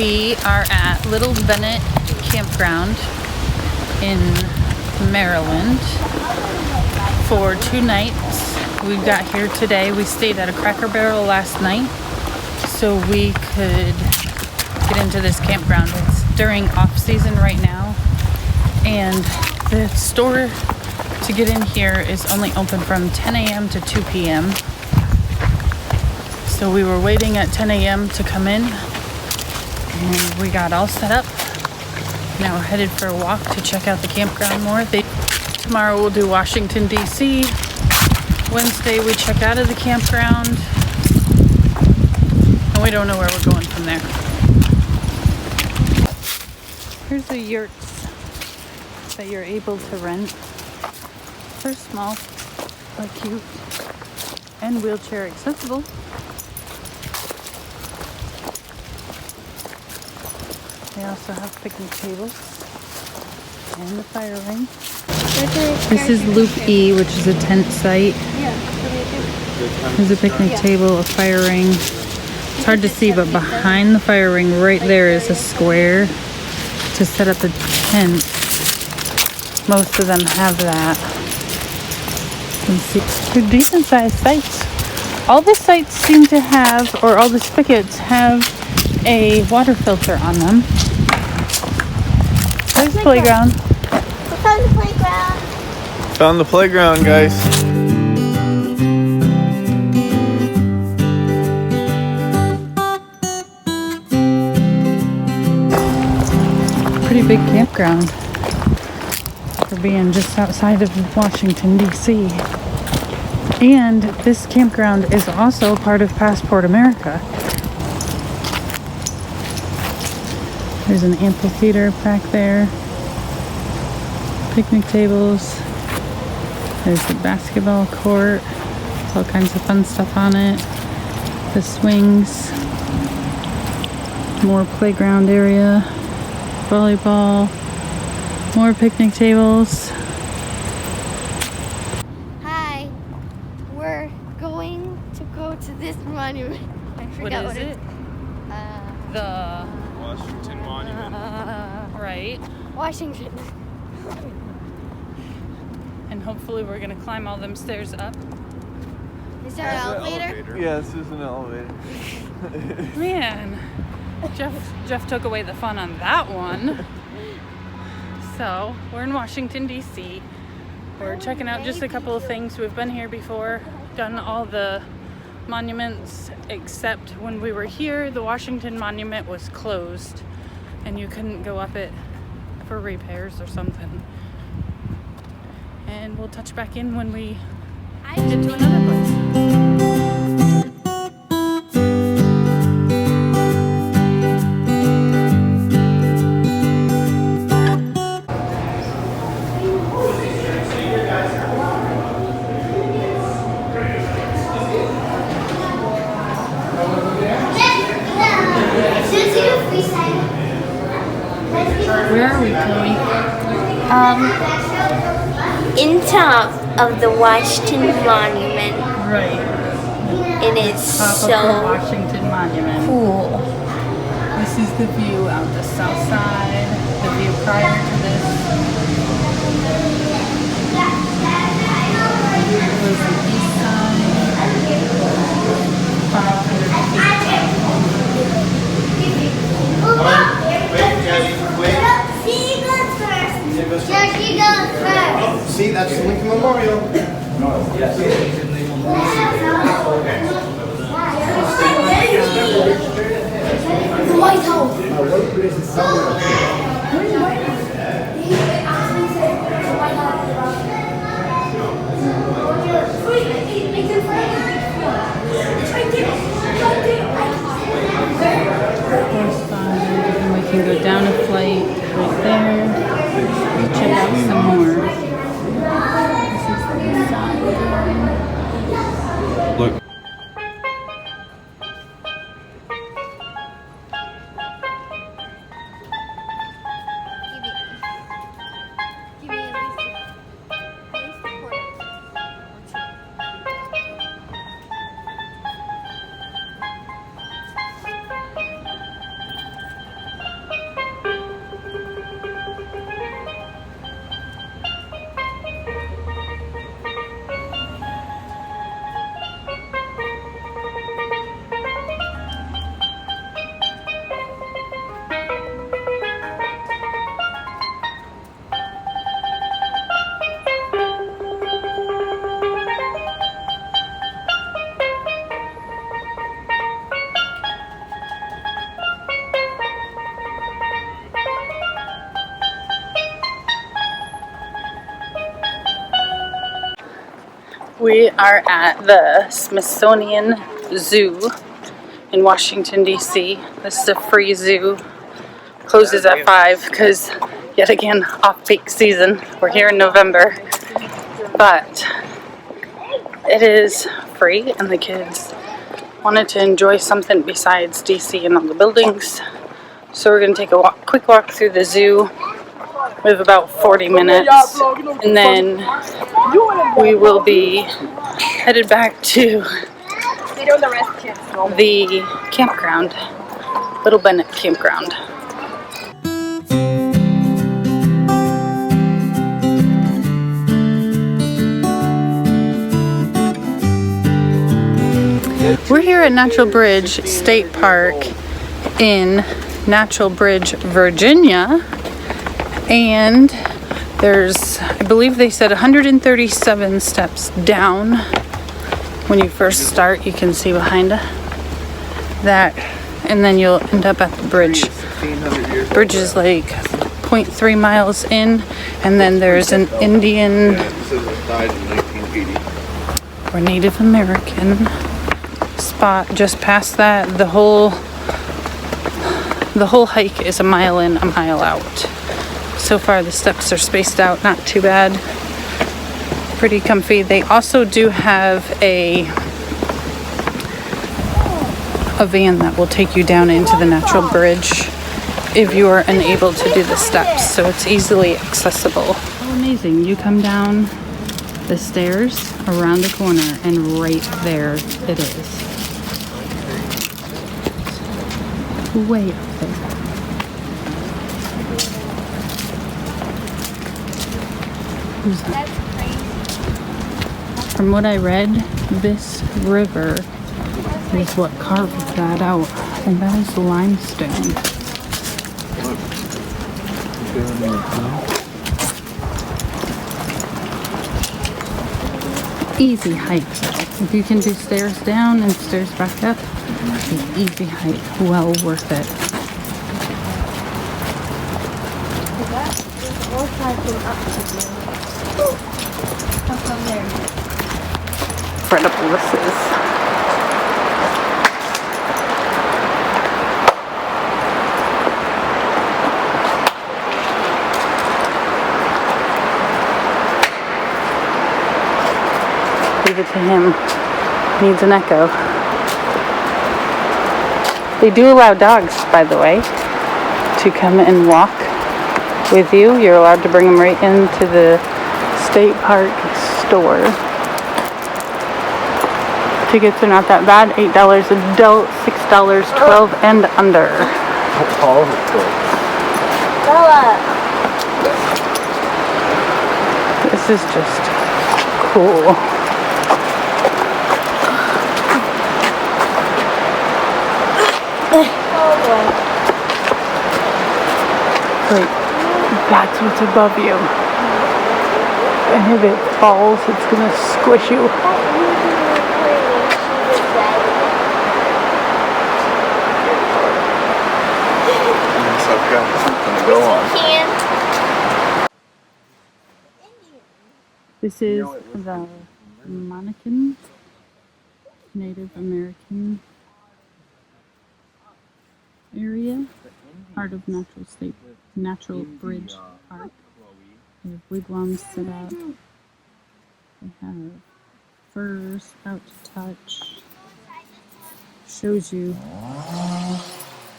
We are at Little Bennett Campground in Maryland for 2 nights. We got here today. We stayed at a Cracker Barrel last night so we could get into this campground. It's during off season right now, and the store to get in here is only open from 10 a.m. to 2 p.m. So we were waiting at 10 a.m. to come in, and we got all set up. Now we're headed for a walk to check out the campground more. Tomorrow we'll do Washington, D.C. Wednesday we check out of the campground, and we don't know where we're going from there. Here's the yurts that you're able to rent. They're small, but cute, and wheelchair accessible. They also have picnic tables and the fire ring. This is Loop E, which is a tent site. There's a picnic table, a fire ring. It's hard to see, but behind the fire ring right there is a square to set up a tent. Most of them have that. You can see they're decent sized sites. All the sites seem to have, or all the spigots have, a water filter on them. There's the playground. We found the playground. Found the playground, guys. Pretty big campground for being just outside of Washington, D.C. And this campground is also part of Passport America. There's an amphitheater back there. Picnic tables. There's the basketball court. There's all kinds of fun stuff on it. The swings. More playground area. Volleyball. More picnic tables. Hi. We're going to go to this monument. I forgot what it is. The Washington Monument. Right. Washington. And hopefully we're gonna climb all them stairs up. Is there an elevator? Yes, there's an elevator. Man, Jeff took away the fun on that one. So we're in Washington, D.C. We're checking out just a couple of things. We've been here before, done all the monuments, except when we were here, the Washington Monument was closed and you couldn't go up it for repairs or something. And we'll touch back in when we get to another place. Where are we, Chloe? In top of the Washington Monument. Right. It is Top so of the Washington Monument. cool. This is the view out the south side. The view prior to this was the east side. 500 feet. Jackie goes first. See, that's the Lincoln Memorial. The White House. And we can go down a flight right there. Check out some more. This is the side. Look. We are at the Smithsonian Zoo in Washington, D.C. This is a free zoo. Closes at 5 because, yet again, off-peak season. We're here in November. But it is free, and the kids wanted to enjoy something besides D.C. and all the buildings. So we're going to take a quick walk through the zoo. We have about 40 minutes, and then we will be headed back to the campground, Little Bennett Campground. We're here at Natural Bridge State Park in Natural Bridge, Virginia, and there's, I believe they said 137 steps down. When you first start, you can see behind that, and then you'll end up at the bridge. Bridge is like 0.3 miles in, and then there's an Indian or Native American spot just past that. The whole hike is a mile in, a mile out. So far the steps are spaced out, not too bad. Pretty comfy. They also do have a van that will take you down into the natural bridge if you are unable to do the steps, so it's easily accessible. Oh, amazing. You come down the stairs around the corner and right there it is. Way up there. Who's that? From what I read, this river is what carved that out, and that is limestone. Easy hike though. If you can do stairs down and stairs back up, it's easy hike, well worth it. Incredible this is. Leave it to him. Needs an echo. They do allow dogs, by the way, to come and walk with you. You're allowed to bring them right into the state park store. Tickets are not that bad. $8 adult, $6 12 and under. This is just cool. Like, that's what's above you. And if it falls, it's gonna squish you. Go on. This is the Monacan Native American area, part of Natural Bridge Park. They have wigwams set up. They have furs out to touch. Shows you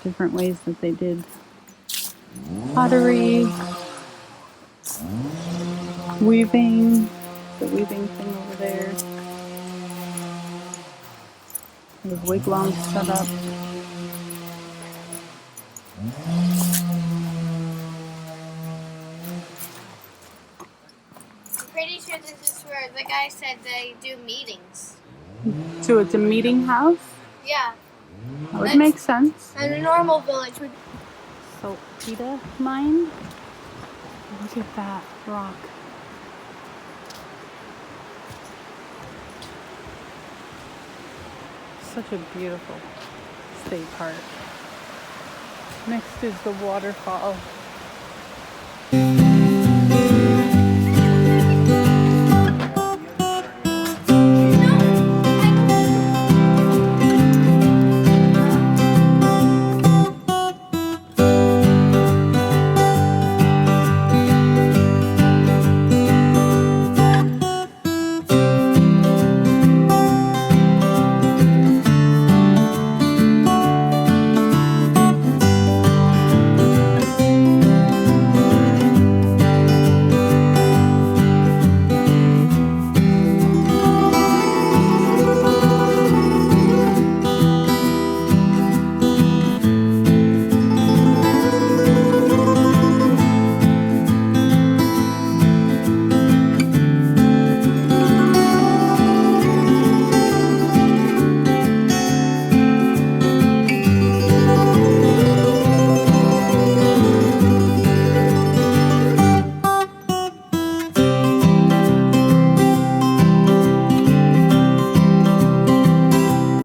different ways that they did pottery, weaving, the weaving thing over there. They have wigwams set up. Pretty sure this is where the guy said they do meetings. So it's a meeting house? Yeah. That would make sense. And a normal village would. Saltpeter mine. Look at that rock. Such a beautiful state park. Next is the waterfall.